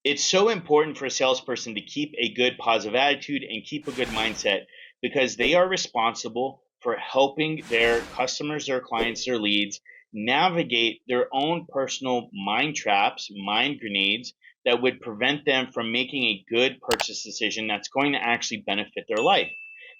It's so important for a salesperson to keep a good positive attitude and keep a good mindset because they are responsible for helping their customers, their clients, their leads navigate their own personal mind traps, mind grenades that would prevent them from making a good purchase decision that's going to actually benefit their life.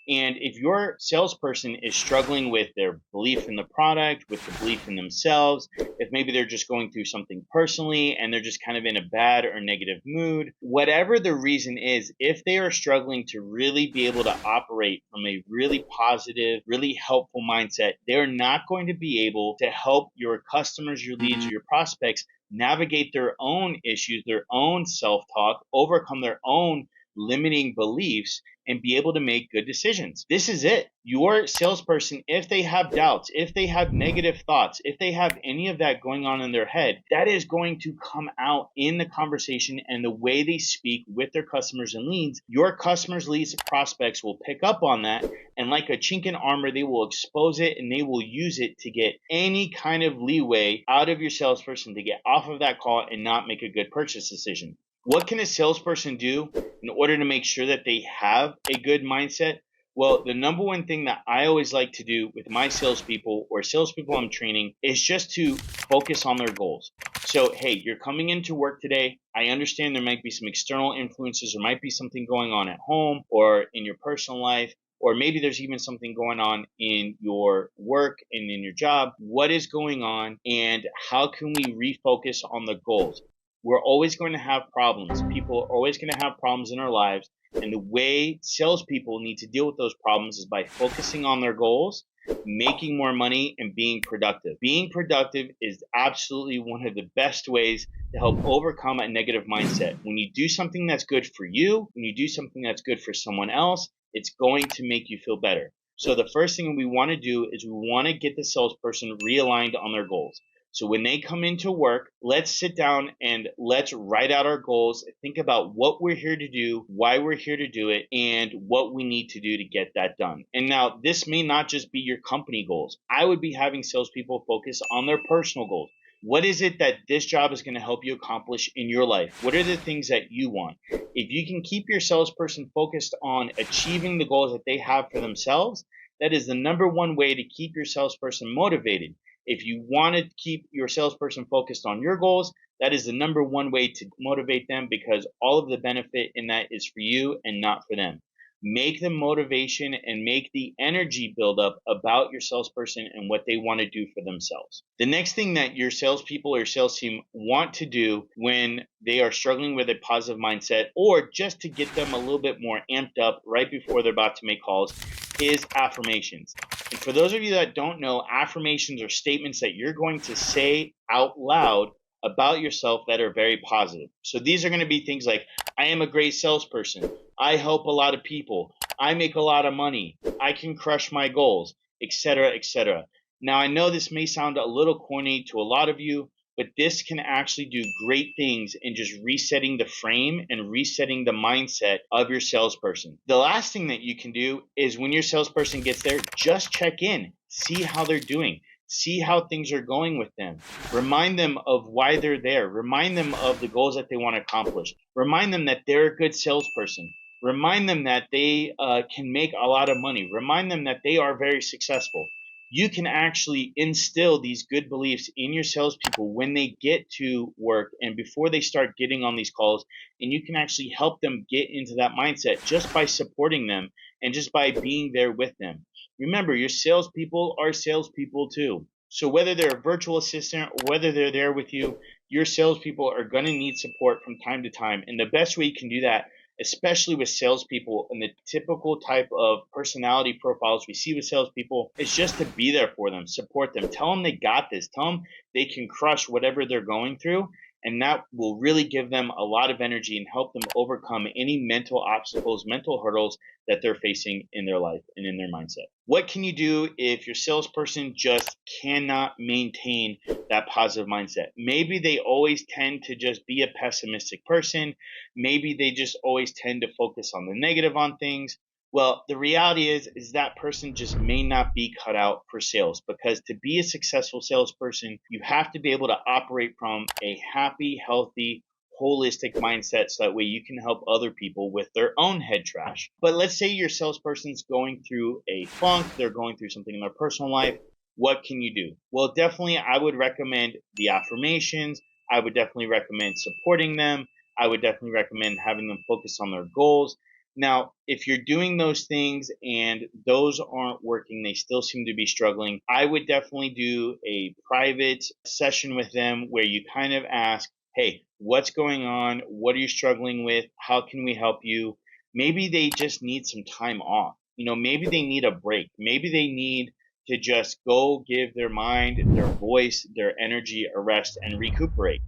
And if your salesperson is struggling with their belief in the product, with the belief in themselves, if maybe they're just going through something personally and they're just kind of in a bad or negative mood, whatever the reason is, if they are struggling to really be able to operate from a really positive, really helpful mindset, they're not going to be able to help your customers, your leads, or your prospects navigate their own issues, their own self talk, overcome their own limiting beliefs, and be able to make good decisions. This is it. Your salesperson, if they have doubts, if they have negative thoughts, if they have any of that going on in their head, that is going to come out in the conversation and the way they speak with their customers and leads. Your customers, leads, and prospects will pick up on that. And like a chink in armor, they will expose it and they will use it to get any kind of leeway out of your salesperson to get off of that call and not make a good purchase decision. What can a salesperson do in order to make sure that they have a good mindset? Well, the number one thing that I always like to do with my salespeople or salespeople I'm training is just to focus on their goals. So, hey, you're coming into work today. I understand there might be some external influences. There might be something going on at home or in your personal life, or maybe there's even something going on in your work and in your job. What is going on, and how can we refocus on the goals? We're always going to have problems. People are always going to have problems in our lives. And the way salespeople need to deal with those problems is by focusing on their goals, making more money, and being productive. Being productive is absolutely one of the best ways to help overcome a negative mindset. When you do something that's good for you, when you do something that's good for someone else, it's going to make you feel better. So the first thing we want to do is we want to get the salesperson realigned on their goals. So when they come into work, let's sit down and let's write out our goals, think about what we're here to do, why we're here to do it, and what we need to do to get that done. And now this may not just be your company goals. I would be having salespeople focus on their personal goals. What is it that this job is going to help you accomplish in your life? What are the things that you want? If you can keep your salesperson focused on achieving the goals that they have for themselves, that is the number one way to keep your salesperson motivated. If you want to keep your salesperson focused on your goals, that is the number one way to motivate them, because all of the benefit in that is for you and not for them. Make the motivation and make the energy build up about your salesperson and what they want to do for themselves. The next thing that your salespeople or sales team want to do when they are struggling with a positive mindset, or just to get them a little bit more amped up right before they're about to make calls, is affirmations. And for those of you that don't know, affirmations are statements that you're going to say out loud about yourself that are very positive. So these are going to be things like, I am a great salesperson. I help a lot of people. I make a lot of money. I can crush my goals, etc., etc. Now, I know this may sound a little corny to a lot of you, but this can actually do great things in just resetting the frame and resetting the mindset of your salesperson. The last thing that you can do is when your salesperson gets there, just check in, see how they're doing. See how things are going with them. Remind them of why they're there. Remind them of the goals that they want to accomplish. Remind them that they're a good salesperson. Remind them that they can make a lot of money. Remind them that they are very successful. You can actually instill these good beliefs in your salespeople when they get to work and before they start getting on these calls, and you can actually help them get into that mindset just by supporting them and just by being there with them. Remember, your salespeople are salespeople too. So whether they're a virtual assistant or whether they're there with you, your salespeople are going to need support from time to time. And the best way you can do that, especially with salespeople and the typical type of personality profiles we see with salespeople, is just to be there for them, support them, tell them they got this, tell them they can crush whatever they're going through. And that will really give them a lot of energy and help them overcome any mental obstacles, mental hurdles that they're facing in their life and in their mindset. What can you do if your salesperson just cannot maintain that positive mindset? Maybe they always tend to just be a pessimistic person. Maybe they just always tend to focus on the negative on things. Well, the reality is that person just may not be cut out for sales, because to be a successful salesperson, you have to be able to operate from a happy, healthy, holistic mindset so that way you can help other people with their own head trash. But let's say your salesperson's going through a funk, they're going through something in their personal life. What can you do? Well, definitely I would recommend the affirmations. I would definitely recommend supporting them. I would definitely recommend having them focus on their goals. Now, if you're doing those things and those aren't working, they still seem to be struggling, I would definitely do a private session with them where you kind of ask, hey, what's going on? What are you struggling with? How can we help you? Maybe they just need some time off. Maybe they need a break. Maybe they need to just go give their mind, their voice, their energy a rest and recuperate.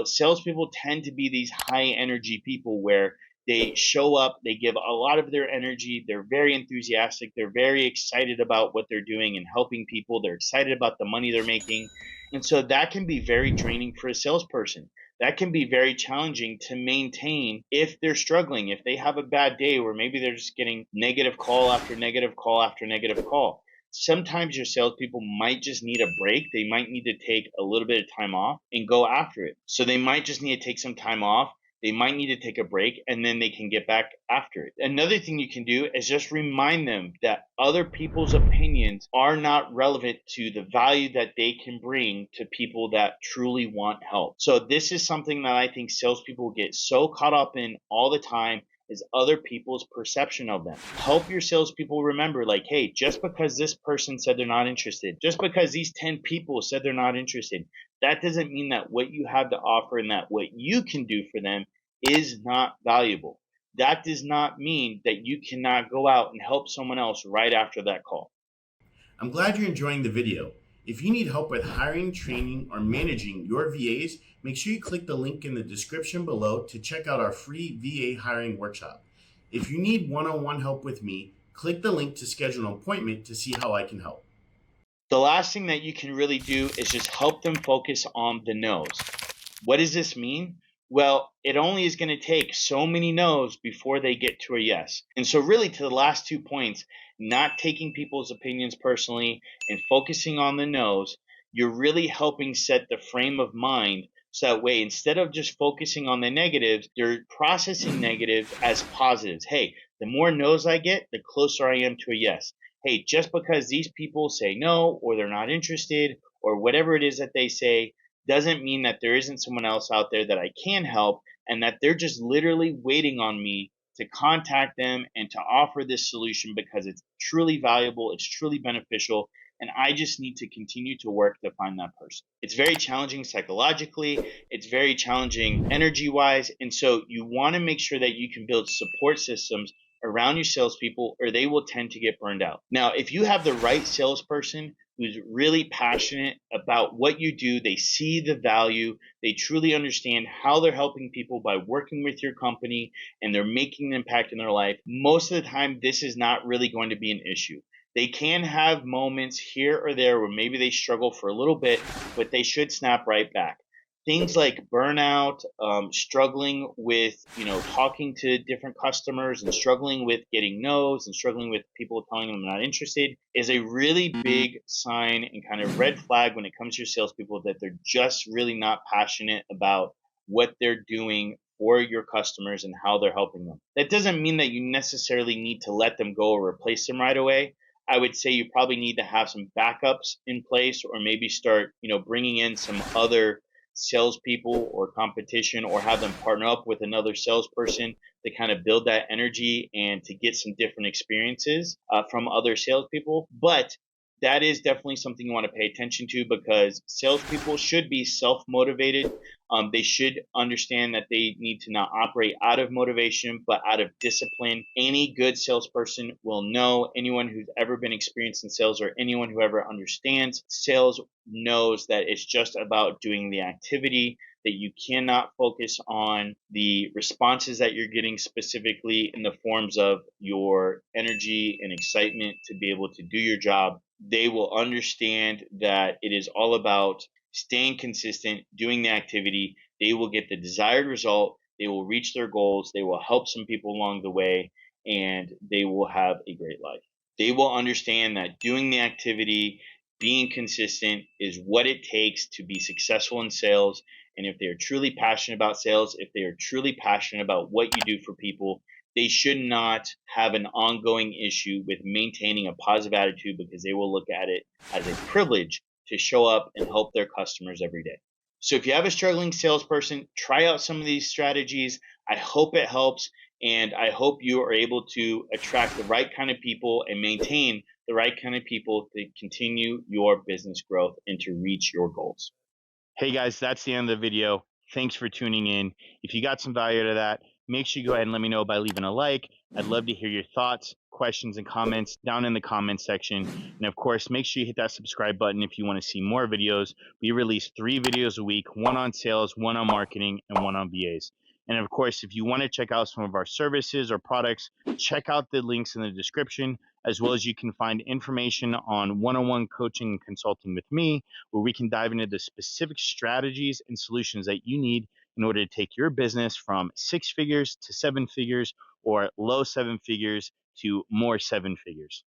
Salespeople tend to be these high energy people where they show up, they give a lot of their energy, they're very enthusiastic, they're very excited about what they're doing and helping people, they're excited about the money they're making. And so that can be very draining for a salesperson. That can be very challenging to maintain if they're struggling, if they have a bad day where maybe they're just getting negative call after negative call after negative call. Sometimes your salespeople might just need a break. They might need to take a little bit of time off and go after it. So they might just need to take some time off. They might need to take a break and then they can get back after it. Another thing you can do is just remind them that other people's opinions are not relevant to the value that they can bring to people that truly want help. So this is something that I think salespeople get so caught up in all the time, is other people's perception of them. Help your salespeople remember, like, hey, just because this person said they're not interested, just because these 10 people said they're not interested, that doesn't mean that what you have to offer and that what you can do for them is not valuable. That does not mean that you cannot go out and help someone else right after that call. I'm glad you're enjoying the video. If you need help with hiring, training, or managing your VAs, make sure you click the link in the description below to check out our free VA hiring workshop. If you need one-on-one help with me, click the link to schedule an appointment to see how I can help. The last thing that you can really do is just help them focus on the no's. What does this mean? Well, it only is going to take so many no's before they get to a yes. And so really to the last 2 points, not taking people's opinions personally and focusing on the no's, you're really helping set the frame of mind so that way instead of just focusing on the negatives, you're processing negatives as positives. Hey, the more no's I get, the closer I am to a yes. Hey, just because these people say no or they're not interested or whatever it is that they say, doesn't mean that there isn't someone else out there that I can help and that they're just literally waiting on me to contact them and to offer this solution because it's truly valuable, it's truly beneficial, and I just need to continue to work to find that person. It's very challenging psychologically, it's very challenging energy wise, and so you want to make sure that you can build support systems around your salespeople or they will tend to get burned out. Now, if you have the right salesperson who's really passionate about what you do, they see the value, they truly understand how they're helping people by working with your company and they're making an impact in their life, most of the time this is not really going to be an issue. They can have moments here or there where maybe they struggle for a little bit, but they should snap right back. Things like burnout, struggling with talking to different customers and struggling with getting no's and struggling with people telling them they're not interested is a really big sign and kind of red flag when it comes to your salespeople that they're just really not passionate about what they're doing for your customers and how they're helping them. That doesn't mean that you necessarily need to let them go or replace them right away. I would say you probably need to have some backups in place or maybe start, bringing in some other salespeople or competition or have them partner up with another salesperson to kind of build that energy and to get some different experiences from other salespeople. But that is definitely something you want to pay attention to because salespeople should be self-motivated. They should understand that they need to not operate out of motivation, but out of discipline. Any good salesperson will know, anyone who's ever been experienced in sales or anyone who ever understands sales knows that it's just about doing the activity, that you cannot focus on the responses that you're getting specifically in the forms of your energy and excitement to be able to do your job. They will understand that it is all about staying consistent, doing the activity. They will get the desired result. They will reach their goals. They will help some people along the way, and they will have a great life. They will understand that doing the activity, being consistent is what it takes to be successful in sales And if they are truly passionate about sales, if they are truly passionate about what you do for people, they should not have an ongoing issue with maintaining a positive attitude, because they will look at it as a privilege to show up and help their customers every day. So if you have a struggling salesperson, try out some of these strategies. I hope it helps, and I hope you are able to attract the right kind of people and maintain the right kind of people to continue your business growth and to reach your goals. Hey guys, that's the end of the video. Thanks for tuning in. If you got some value out of that, make sure you go ahead and let me know by leaving a like. I'd love to hear your thoughts, questions, and comments down in the comments section. And of course, make sure you hit that subscribe button if you want to see more videos. We release 3 videos a week, one on sales, one on marketing, and one on VAs. And of course, if you want to check out some of our services or products, check out the links in the description, as well as you can find information on one-on-one coaching and consulting with me, where we can dive into the specific strategies and solutions that you need in order to take your business from 6 figures to 7 figures, or low 7 figures to more 7 figures.